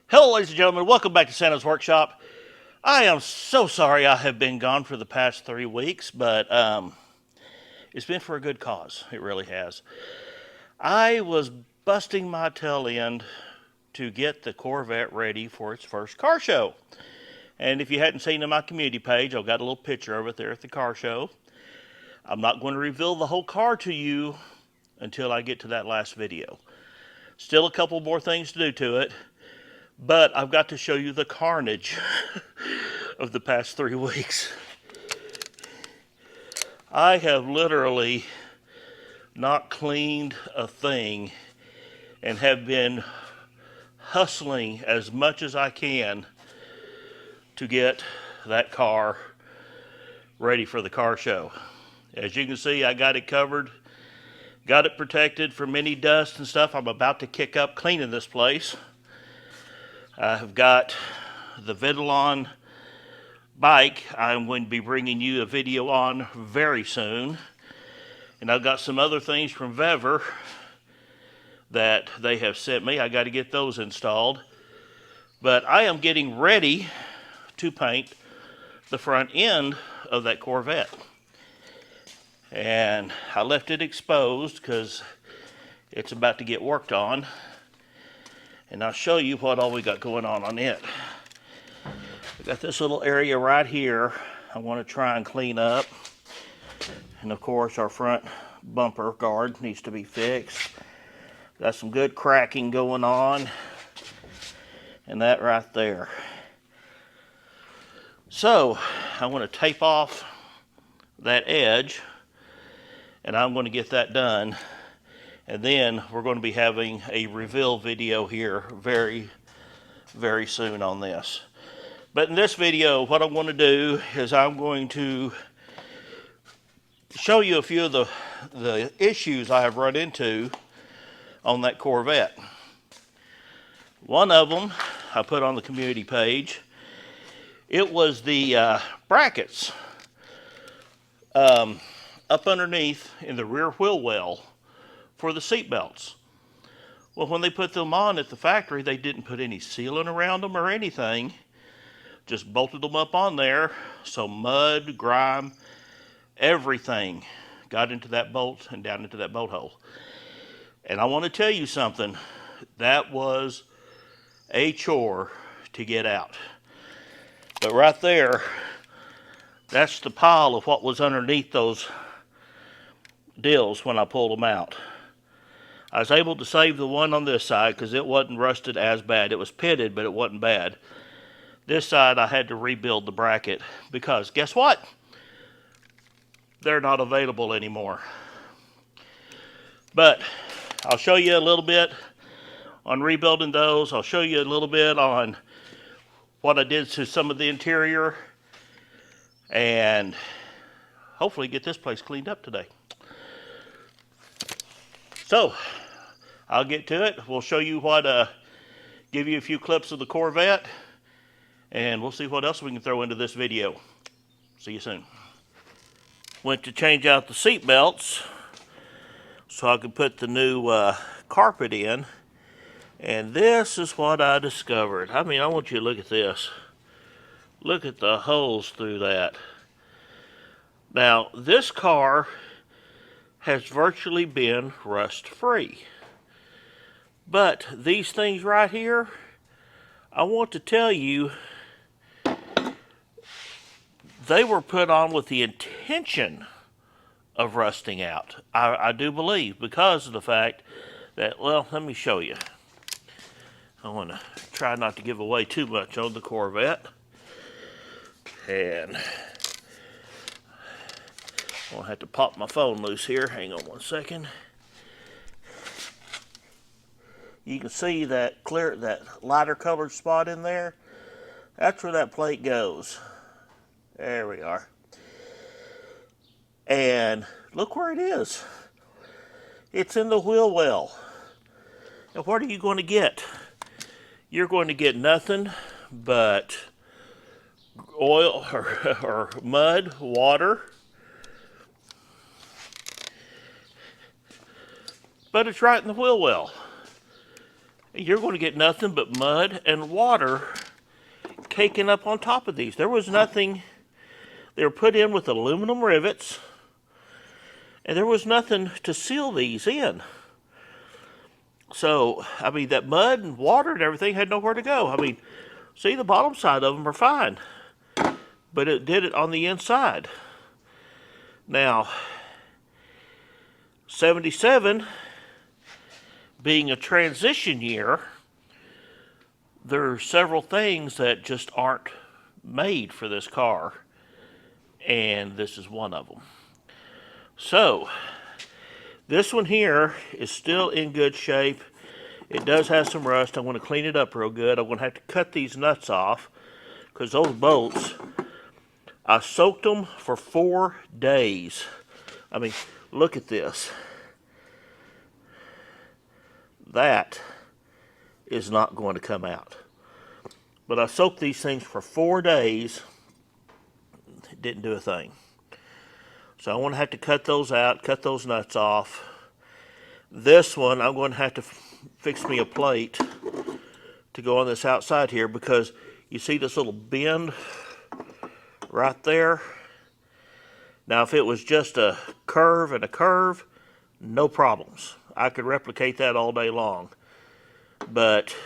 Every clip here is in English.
Hello, ladies and gentlemen. Welcome back to Santa's Workshop. I am so sorry I have been gone for the past 3 weeks, but it's been for a good cause. It really has. I was busting my tail end to get the Corvette ready for its first car show. And if you hadn't seen it on my community page, I've got a little picture of it there at the car show. I'm not going to reveal the whole car to you until I get to that last video. Still a couple more things to do to it. But I've got to show you the carnage of the past 3 weeks. I have literally not cleaned a thing and have been hustling as much as I can to get that car ready for the car show. As you can see, I got it covered, got it protected from any dust and stuff. I'm about to kick up cleaning this place. I've got the Vidalon bike I'm going to be bringing you a video on very soon. And I've got some other things from Vever that they have sent me. I got to get those installed. But I am getting ready to paint the front end of that Corvette. And I left it exposed because it's about to get worked on. And I'll show you what all we got going on it. We got this little area right here I want to try and clean up. And of course our front bumper guard needs to be fixed. Got some good cracking going on. And that right there. So I want to tape off that edge. And I'm going to get that done. And then we're going to be having a reveal video here very, very soon on this. But in this video, what I'm going to do is I'm going to show you a few of the issues I have run into on that Corvette. One of them I put on the community page. It was the brackets up underneath in the rear wheel well for the seat belts. Well, when they put them on at the factory, they didn't put any sealant around them or anything. Just bolted them up on there. So mud, grime, everything got into that bolt and down into that bolt hole. And I want to tell you something. That was a chore to get out. But right there, that's the pile of what was underneath those dills when I pulled them out. I was able to save the one on this side because it wasn't rusted as bad. It was pitted, but it wasn't bad. This side, I had to rebuild the bracket because guess what? They're not available anymore. But I'll show you a little bit on rebuilding those. I'll show you a little bit on what I did to some of the interior and hopefully get this place cleaned up today. So, I'll get to it. We'll show you give you a few clips of the Corvette, and we'll see what else we can throw into this video. See you soon. Went to change out the seat belts so I could put the new carpet in, and this is what I discovered. I mean, I want you to look at this. Look at the holes through that. Now, this car has virtually been rust free. But these things right here, I want to tell you, they were put on with the intention of rusting out. I do believe because of the fact that, well, let me show you. I want to try not to give away too much on the Corvette. And I'll have to pop my phone loose here. Hang on one second. You can see that that lighter colored spot in there. That's where that plate goes. There we are. And look where it is. It's in the wheel well. And what are you going to get? You're going to get nothing but oil or mud, water. But it's right in the wheel well. you're going to get nothing but mud and water caking up on top of these. There was nothing. They were put in with aluminum rivets, and there was nothing to seal these in. So, I mean, that mud and water and everything had nowhere to go. I mean, see, the bottom side of them are fine, but it did it on the inside. Now, 77 being a transition year, there are several things that just aren't made for this car, and this is one of them. So, this one here is still in good shape. It does have some rust. I'm going to clean it up real good. I'm going to have to cut these nuts off because those bolts, I soaked them for 4 days. I mean, look at this. That is not going to come out. But I soaked these things for 4 days. It didn't do a thing. So I'm going to have to cut those out, cut those nuts off. This one, I'm going to have to fix me a plate to go on this outside here because you see this little bend right there? Now, if it was just a curve and a curve, no problems. I could replicate that all day long. But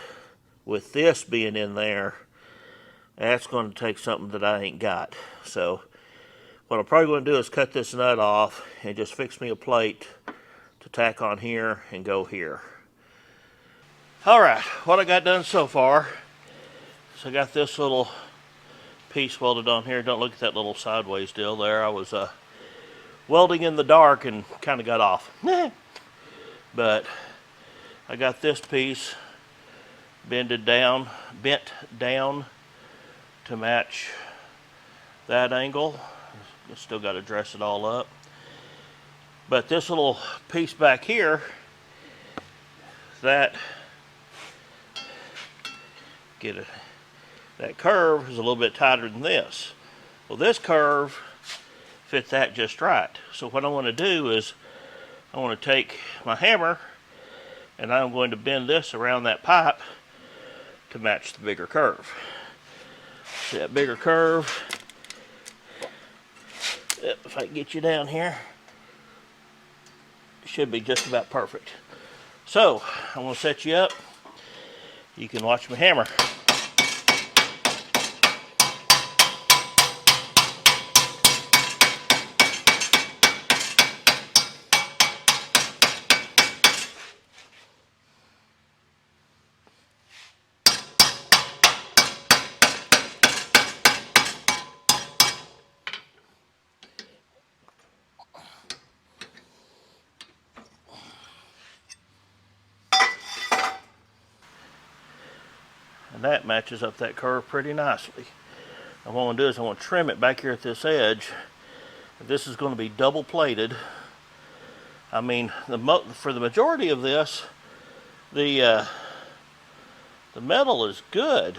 with this being in there, that's going to take something that I ain't got. So what I'm probably going to do is cut this nut off and just fix me a plate to tack on here and go here. Alright, what I got done so far is I got this little piece welded on here. Don't look at that little sideways deal there. I was welding in the dark and kind of got off. But I got this piece bent down to match that angle. Still got to dress it all up. But this little piece back here, that curve is a little bit tighter than this. Well, this curve fit that just right. So what I want to do is I want to take my hammer and I'm going to bend this around that pipe to match the bigger curve. See that bigger curve? If I can get you down here, it should be just about perfect. So I'm going to set you up. You can watch me hammer. And that matches up that curve pretty nicely. And what I'm going to do is I want to trim it back here at this edge. This is going to be double plated. I mean, for the majority of this, the metal is good.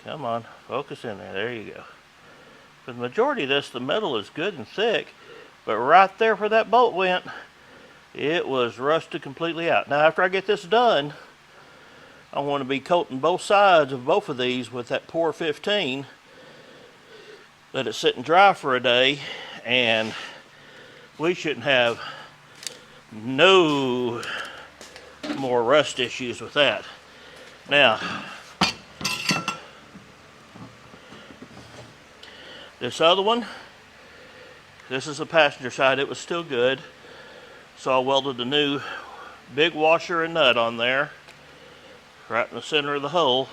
Come on, focus in there. There you go. For the majority of this, the metal is good and thick. But right there where that bolt went, it was rusted completely out. Now, after I get this done, I want to be coating both sides of both of these with that Pour 15. Let it sit and dry for a day, and we shouldn't have no more rust issues with that. Now, this other one, this is the passenger side. It was still good, so I welded a new big washer and nut on there, right in the center of the hole.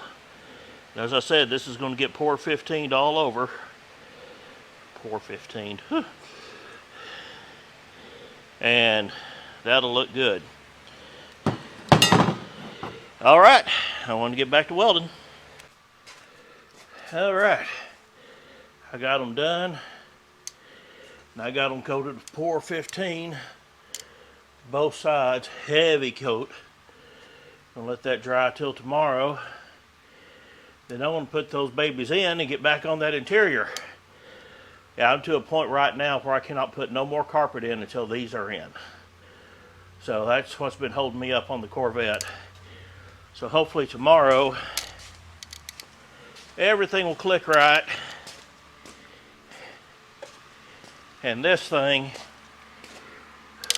As I said, this is going to get Pour 15 all over. Pour 15. Whew. And that'll look good. All right, I want to get back to welding. All right, I got them done. And I got them coated with Pour 15. Both sides, heavy coat. I'll let that dry till tomorrow. Then I want to put those babies in and get back on that interior. Yeah, I'm to a point right now where I cannot put no more carpet in until these are in. So that's what's been holding me up on the Corvette. So hopefully tomorrow everything will click right and this thing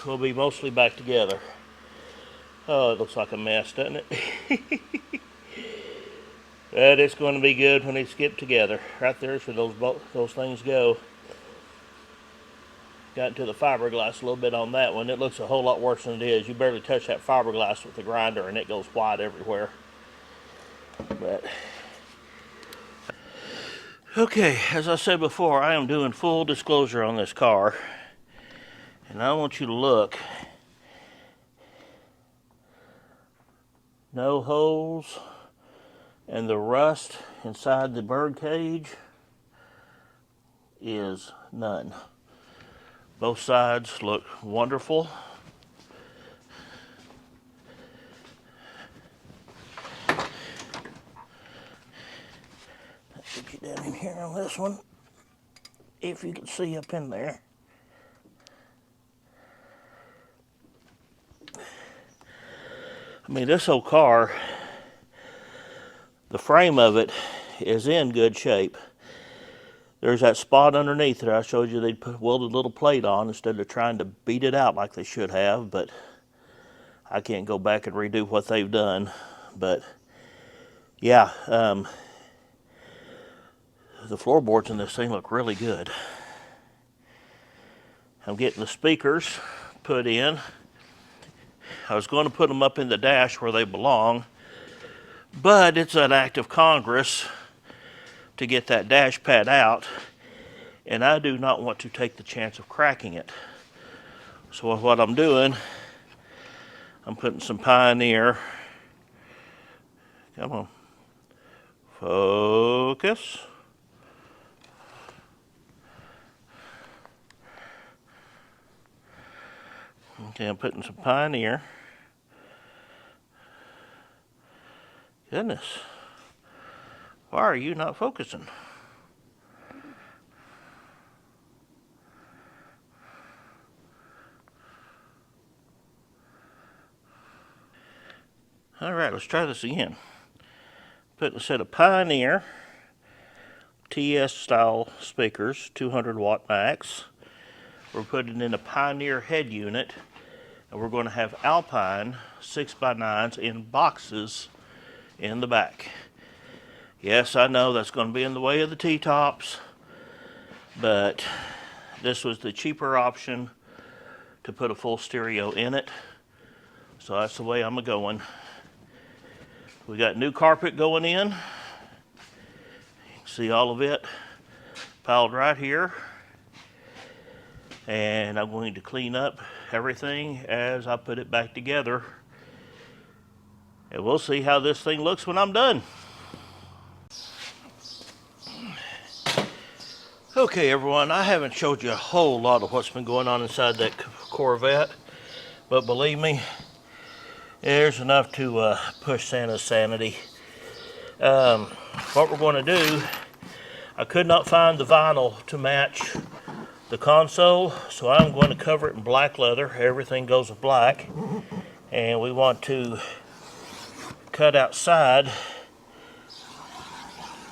will be mostly back together. Oh, it looks like a mess, doesn't it? But it's going to be good when it's get together. Right there's where those things go. Got into the fiberglass a little bit on that one. It looks a whole lot worse than it is. You barely touch that fiberglass with the grinder and it goes white everywhere. But okay, as I said before, I am doing full disclosure on this car. And I want you to look. No holes. And the rust inside the bird cage is none. Both sides look wonderful. Let's get you down in here on this one, if you can see up in there. I mean, this old car, the frame of it is in good shape. There's that spot underneath that I showed you they'd welded a little plate on instead of trying to beat it out like they should have, but I can't go back and redo what they've done. But yeah, the floorboards in this thing look really good. I'm getting the speakers put in. I was going to put them up in the dash where they belong, but it's an act of Congress to get that dash pad out, and I do not want to take the chance of cracking it. So what I'm doing, I'm putting some Pioneer, come on, focus. Okay, I'm putting some Pioneer. Goodness. Why are you not focusing? All right, let's try this again. Putting a set of Pioneer TS style speakers, 200 watt max. We're putting in a Pioneer head unit, and we're going to have Alpine 6x9s in boxes in the back. Yes, I know that's going to be in the way of the T-tops, but this was the cheaper option to put a full stereo in it. So that's the way I'm going. We got new carpet going in. You can see all of it piled right here. And I'm going to clean up everything as I put it back together. And we'll see how this thing looks when I'm done. Okay, everyone, I haven't showed you a whole lot of what's been going on inside that Corvette, but believe me, there's enough to push Santa's sanity. What we're going to do, I could not find the vinyl to match the console, so I'm going to cover it in black leather. Everything goes with black, and we want to cut outside,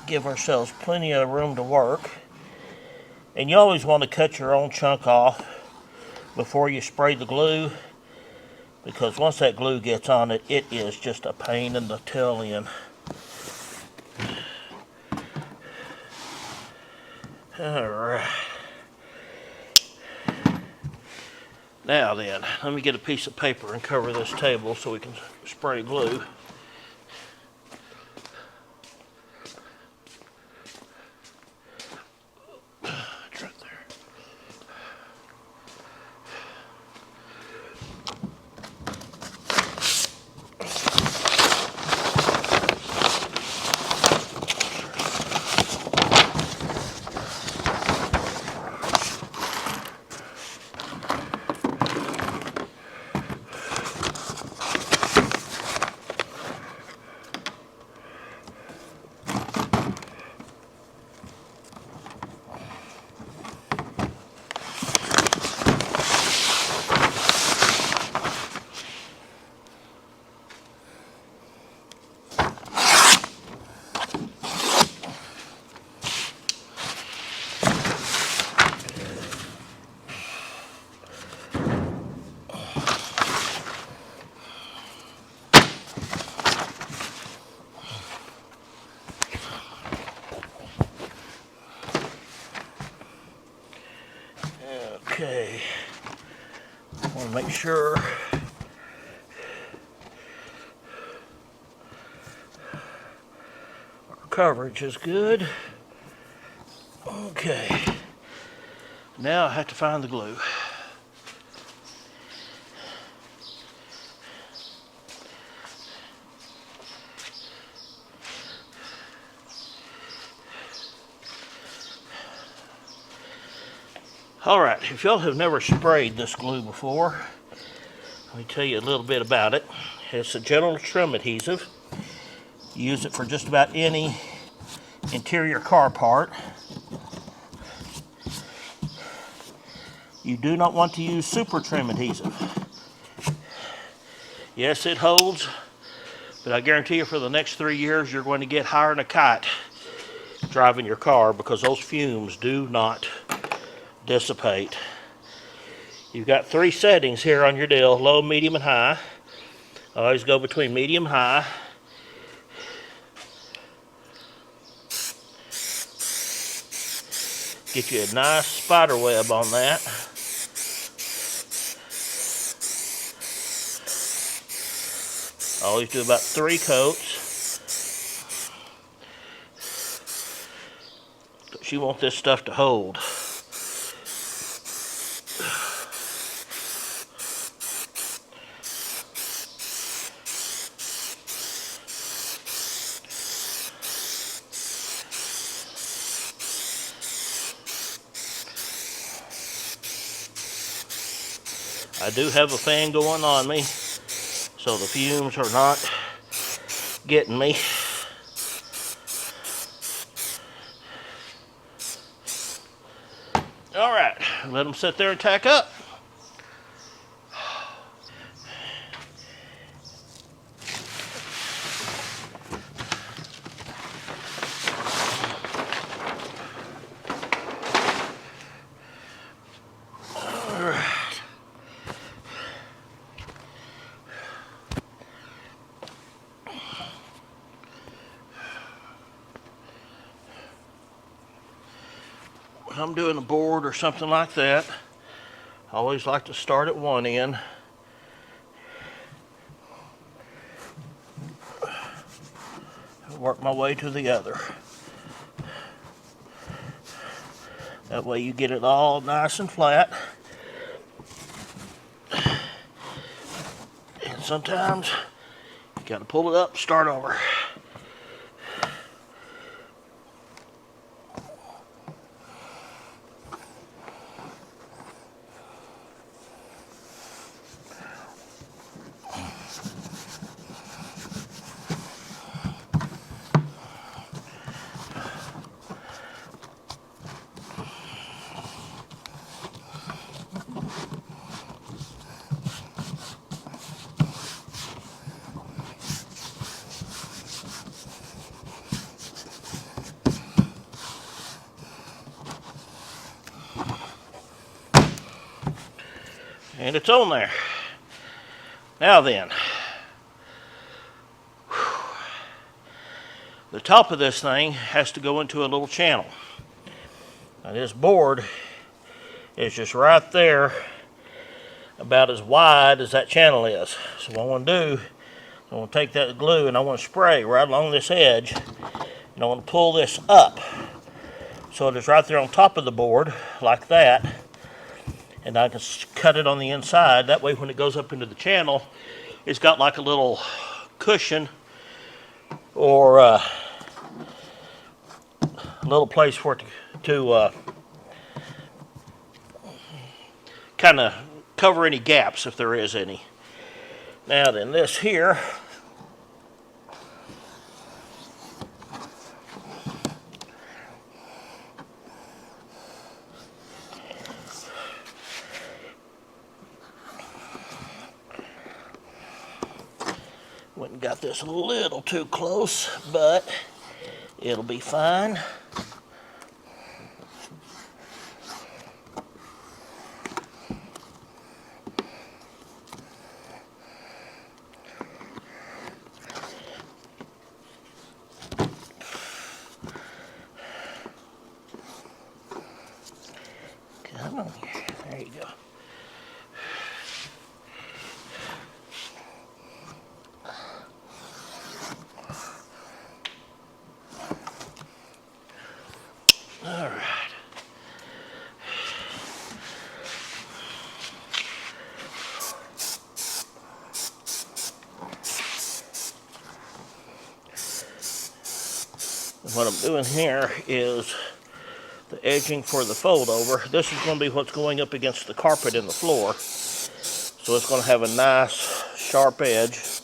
give ourselves plenty of room to work. And you always want to cut your own chunk off before you spray the glue, because once that glue gets on it, it is just a pain in the tail end. Alright. Now then, let me get a piece of paper and cover this table so we can spray glue. And make sure our coverage is good. Okay, now I have to find the glue. Alright, if y'all have never sprayed this glue before, let me tell you a little bit about it. It's a gentle trim adhesive. You use it for just about any interior car part. You do not want to use super trim adhesive. Yes, it holds, but I guarantee you for the next 3 years you're going to get higher than a kite driving your car because those fumes do not dissipate. You've got 3 settings here on your deal: low, medium, and high. Always go between medium and high. Get you a nice spider web on that. Always do about 3 coats. Because you want this stuff to hold. I do have a fan going on me, so the fumes are not getting me. Alright, let them sit there and tack up. When I'm doing a board or something like that, I always like to start at one end. And work my way to the other. That way you get it all nice and flat. And sometimes you gotta pull it up, start over. And it's on there. Now then, the top of this thing has to go into a little channel. Now this board is just right there, about as wide as that channel is. So what I want to do, I want to take that glue and I want to spray right along this edge, and I want to pull this up so it is right there on top of the board like that. And I can cut it on the inside. That way when it goes up into the channel, it's got like a little cushion or a little place for it to kind of cover any gaps if there is any. Now then, this here, went and got this a little too close, but it'll be fine. Come on here. There you go. What I'm doing here is the edging for the fold over. This is going to be what's going up against the carpet in the floor. So it's going to have a nice sharp edge.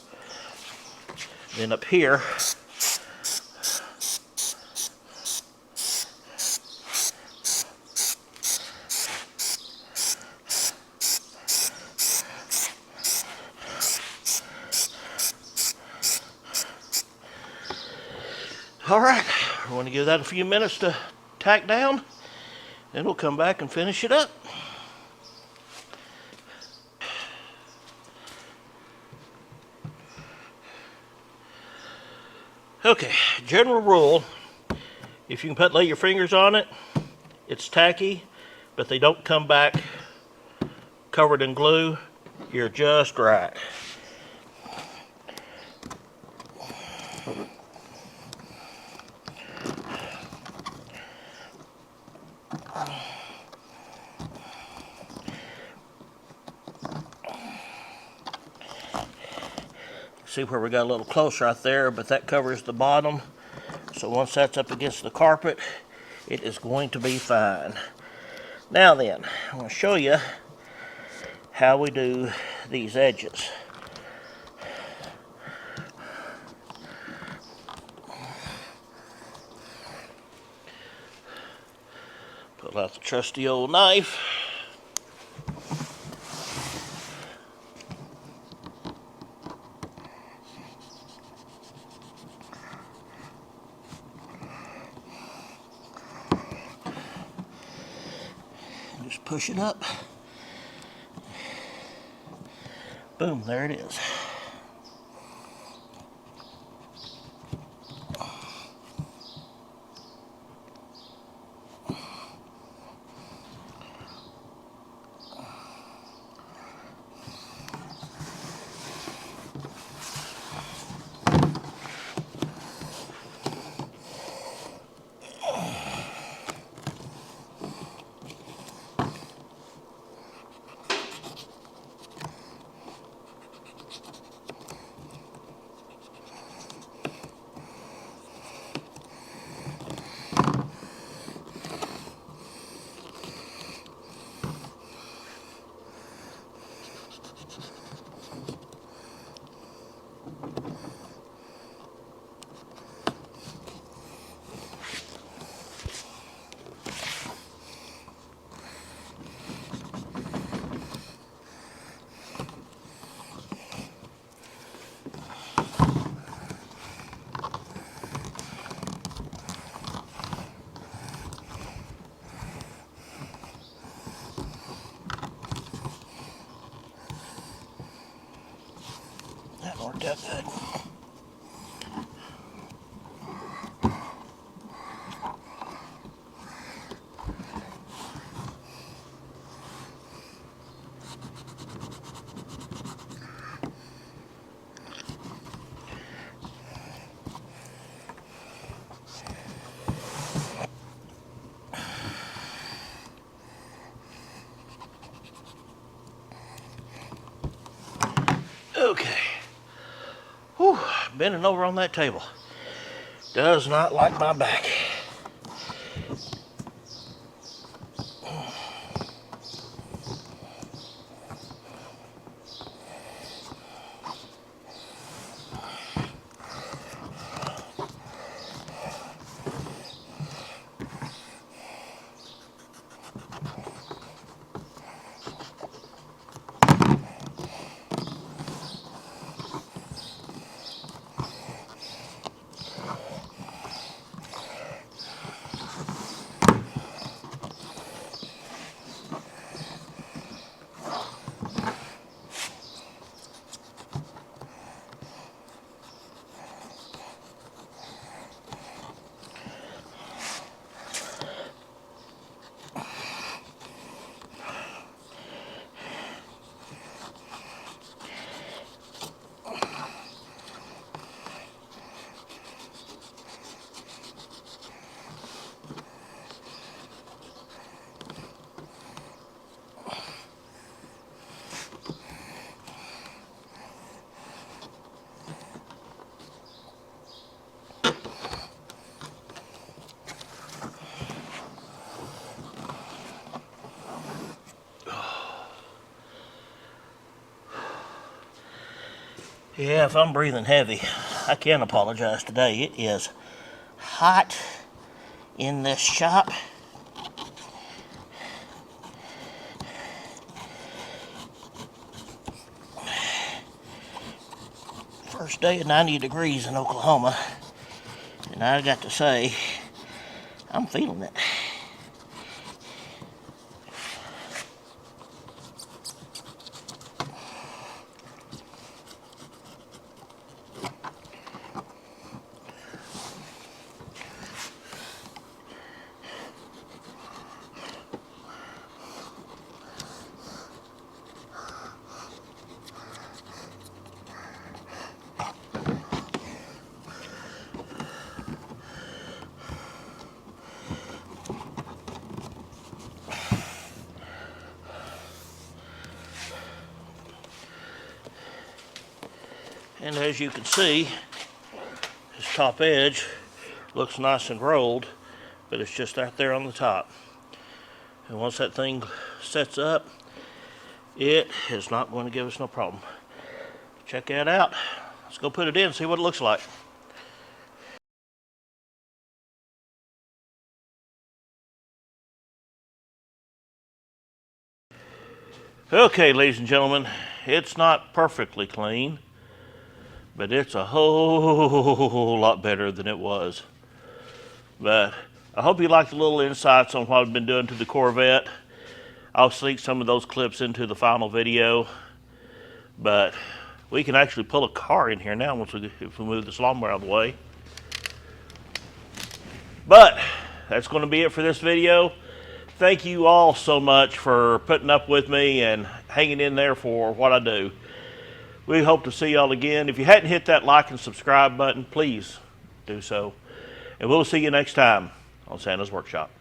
Then up here, all right, we're going to give that a few minutes to tack down, then we'll come back and finish it up. Okay, general rule, if you can lay your fingers on it, it's tacky, but they don't come back covered in glue. You're just right. See where we got a little close right there, but that covers the bottom. So once that's up against the carpet, it is going to be fine. Now then, I'm going to show you how we do these edges. Pull out the trusty old knife. Just push it up. Boom, there it is. That worked out good. Okay. Whew, bending over on that table does not like my back. Yeah, if I'm breathing heavy, I can't apologize today. It is hot in this shop. First day of 90 degrees in Oklahoma, and I got to say, I'm feeling it. And as you can see, this top edge looks nice and rolled, but it's just out there on the top. And once that thing sets up, it is not going to give us no problem. Check that out. Let's go put it in and see what it looks like. Okay, ladies and gentlemen, it's not perfectly clean, but it's a whole lot better than it was. But I hope you liked the little insights on what I've been doing to the Corvette. I'll sneak some of those clips into the final video, but we can actually pull a car in here now if we move this lawnmower out of the way. But that's going to be it for this video. Thank you all so much for putting up with me and hanging in there for what I do. We hope to see y'all again. If you hadn't hit that like and subscribe button, please do so. And we'll see you next time on Santa's Workshop.